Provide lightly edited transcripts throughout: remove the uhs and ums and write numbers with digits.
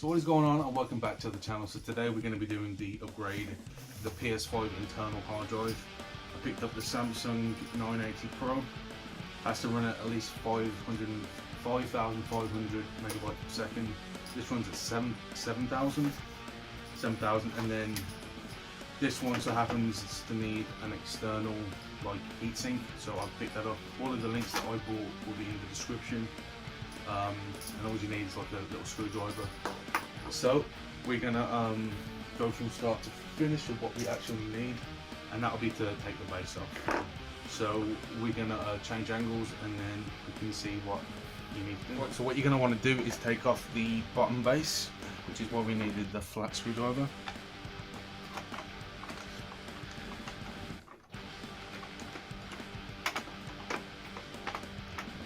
So what is going on, and welcome back to the channel. So today we're going to be doing the upgrade, the PS5 internal hard drive. I picked up the Samsung 980 Pro. Has to run at least 5,500 megabytes per second. This runs at 7,000, and then this one so happens to need an external like heatsink. So I've picked that up. All of the links that I bought will be in the description. And all you need is like a little screwdriver. So we're gonna go from start to finish with what we actually need, and that'll be to take the base off. So we're gonna change angles, and then we can see what you need to do. Right, so what you're gonna want to do is take off the bottom base, which is why we needed the flat screwdriver.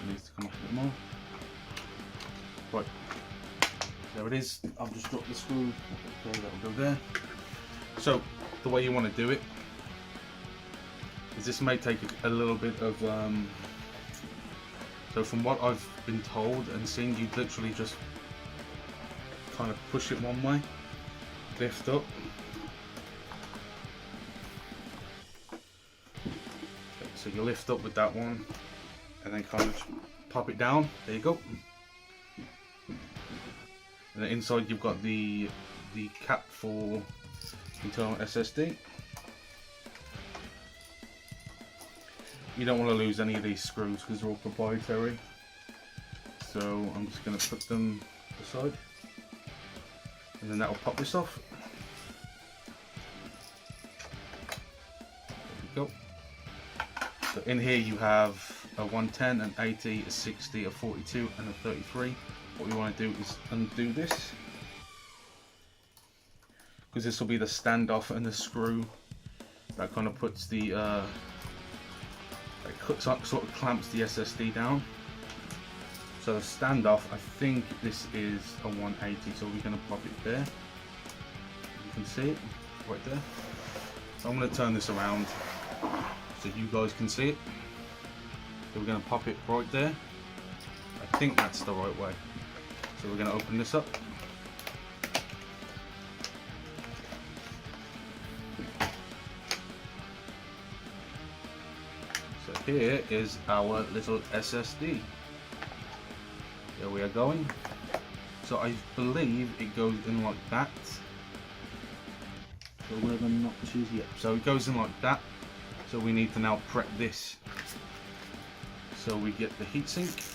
It needs to come off a bit more. Right, there it is. I've just dropped the screw. Okay, that'll go there. So the way you want to do it is this may take a little bit of so from what I've been told and seen, you literally just kind of push it one way, lift up, okay, so you lift up with that one and then kind of pop it down. There you go. And then inside you've got the cap for internal SSD. You don't want to lose any of these screws because they're all proprietary. So I'm just going to put them aside, and then that will pop this off. There we go. So in here you have a 110, an 80, a 60, a 42 and a 33. What we want to do is undo this, because this will be the standoff and the screw that kind of puts the sort of clamps the SSD down. So the standoff, I think this is a 180, so we're going to pop it there. You can see it right there. So I'm going to turn this around so you guys can see it. So we're going to pop it right there. I think that's the right way. So we're going to open this up. So here is our little SSD. There we are going. So I believe it goes in like that. So where the notches? Yeah. So it goes in like that. So we need to now prep this. So we get the heatsink.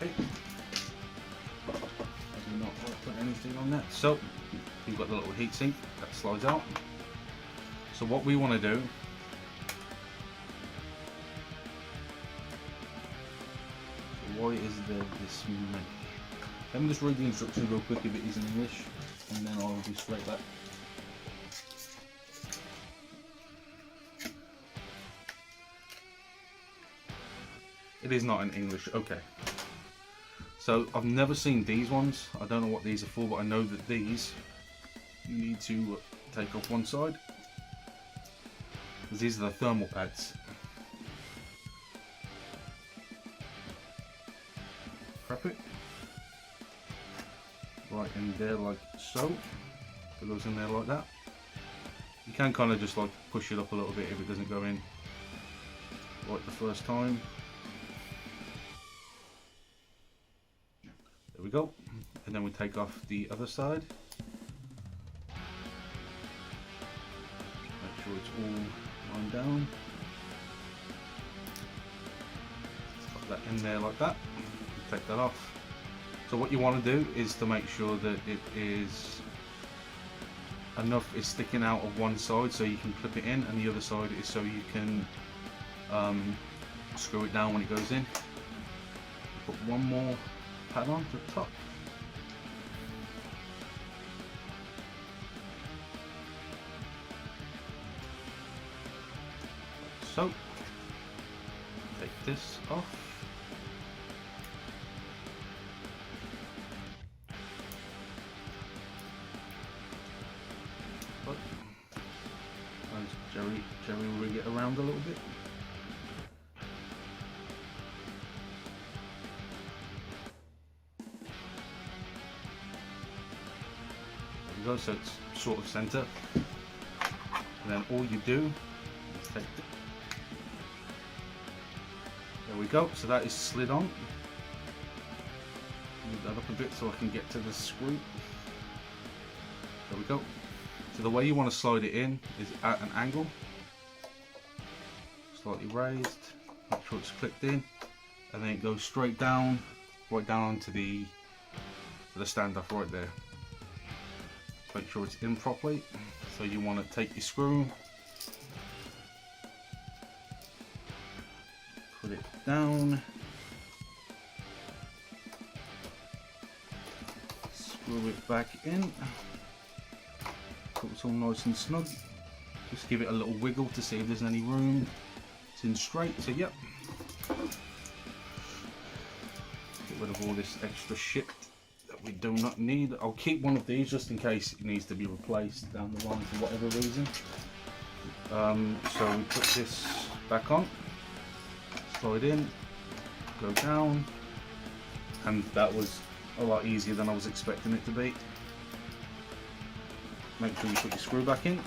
Okay. I do not want to put anything on that. So you've got the little heatsink that slides out. So what we want to do, so why is there this many? Let me just read the instructions real quick if it is in English, and then I'll be straight back. It is not in English, okay. So I've never seen these ones. I don't know what these are for, but I know that these you need to take off one side, because these are the thermal pads. Prep it right in there like so. It goes in there like that. You can kind of just like push it up a little bit if it doesn't go in right the first time. There we go, and then we take off the other side. Make sure it's all lined down. Put that in there like that. Take that off. So what you want to do is to make sure that it is enough is sticking out of one side so you can clip it in, and the other side is so you can screw it down when it goes in. Put one more pad on to the top. So take this off. Jerry rig it around a little bit. you go, so it's sort of center. And then all you do is take it. There we go, so that is slid on. Move that up a bit so I can get to the screw. There we go. So the way you want to slide it in is at an angle. Slightly raised, make sure it's clicked in, and then it goes straight down, right down onto the standoff right there. Make sure it's in properly. So you want to take your screw, put it down, screw it back in, so it's all nice and snug. Just give it a little wiggle to see if there's any room. It's in straight, so yep. Get rid of all this extra shit that we do not need. I'll keep one of these just in case it needs to be replaced down the line for whatever reason. So we put this back on, slide in, go down, and that was a lot easier than I was expecting it to be. Make sure you put your screw back in.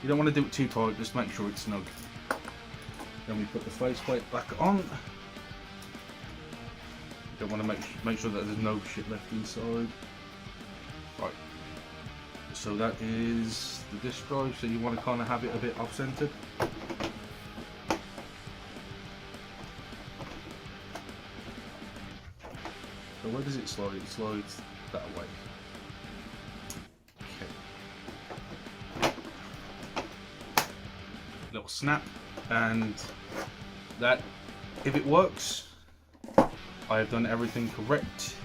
You don't want to do it too tight, just make sure it's snug. Then we put the faceplate back on. You don't want to make sure that there's no shit left inside. Right. So that is the disk drive, so you want to kind of have it a bit off-centered. So where does it slide? It slides that way. Little snap, and that, if it works, I have done everything correct.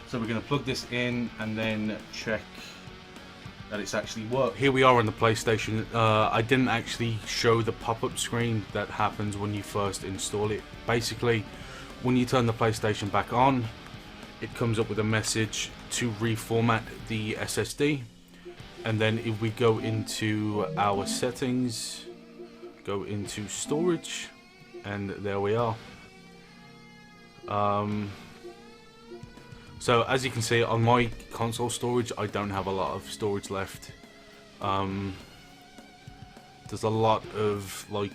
So we're going to plug this in and then check that it's actually worked. Here we are on the PlayStation. I didn't actually show the pop-up screen that happens when you first install it. Basically, when you turn the PlayStation back on, it comes up with a message to reformat the SSD, and then if we go into our settings, go into storage, and there we are. So as you can see on my console storage, I don't have a lot of storage left. There's a lot of like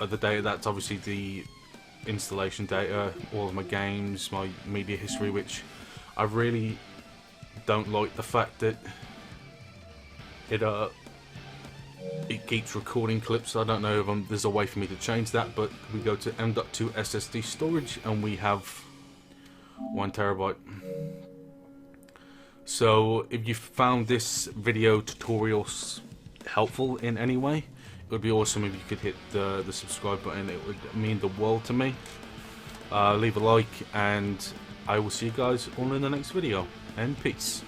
other data, that's obviously the installation data, all of my games, my media history, which I really don't like the fact that it keeps recording clips. I don't know if there's a way for me to change that, but we go to M.2 SSD storage and we have 1 terabyte. So if you found this video tutorial helpful in any way, it would be awesome if you could hit the subscribe button. It would mean the world to me. Leave a like, and I will see you guys all in the next video, and peace.